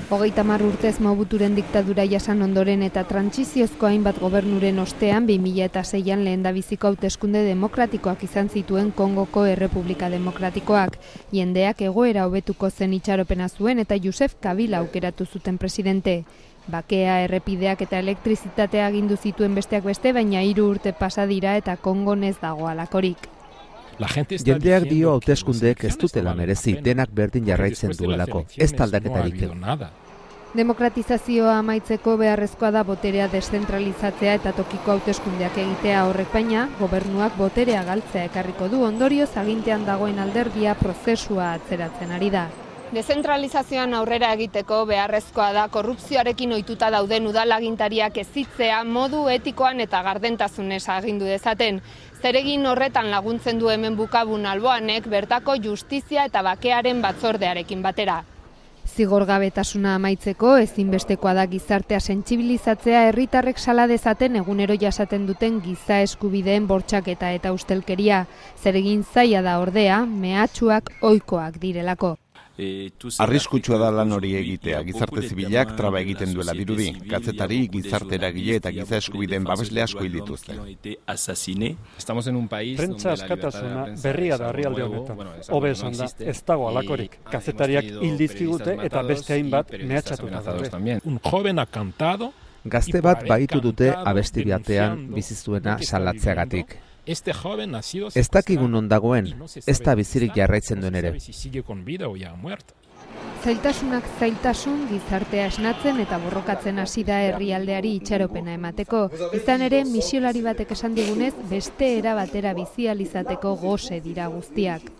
30 urtez Mobuturen diktadura jasan ondoren eta trantsiziozko hainbat gobernuren ostean 2006an lehendabiziko hauteskunde demokratikoak izan zituen Kongoko Errepublika Demokratikoak. Jendeak egoera hobetuko zen itxaropena zuen eta Joseph Kabila aukeratu zuten presidente. Bakea, errepideak eta elektrizitatea agindu zituen besteak beste, baina 3 urte pasa dira eta Kongon ez dago halakorik. Jendeak dio hauteskundeek ez dutela merezi, denak berdin jarraitzen duelako, ez aldaketarik egon. Demokratizazioa amaitzeko beharrezkoa da boterea deszentralizatzea eta tokiko hauteskundeak egitea, horrek baina, gobernuak boterea galtzea ekarriko du, ondorioz agintean dagoen alderdia prozesua atzeratzen ari da. Dezentralizazioan aurrera egiteko beharrezkoa da korrupzioarekin ohituta dauden udalagintariak ezitzea modu etikoan eta gardentasunez agindu dezaten. Zeregin horretan laguntzen du hemen Bukabun Alboanek bertako justizia eta bakearen batzordearekin batera. Zigorgabetasuna amaitzeko ezinbestekoa da gizartea sentsibilizatzea herritarrek sala dezaten egunero jasaten duten giza eskubideen bortxaketa eta ustelkeria. Zeregin zaila da ordea, mehatxuak ohikoak direlako. Arriskutsua da lan hori egitea, gizarte zibilak traba egiten duela dirudi, kazetari, gizarte eragile eta giza eskubideen babesle asko hil dituzte. Prentsa askatasuna berria da herrialde honetan. Hobe esan da, ez dago halakorik. Kazetariak hil dizkigute eta beste hainbat mehatxatuta daude. Gazte bat baitu dute abesti batean bizi zuena salatzeagatik. Ez dakigun non dagoen, ez da bizirik jarraitzen duen ere. Zailtasunak zailtasun gizartea esnatzen eta borrokatzen hasi da herrialdeari itxaropena emateko. Izan ere, misiolari batek esan digunez, beste era batera bizi ahal izateko gose dira guztiak.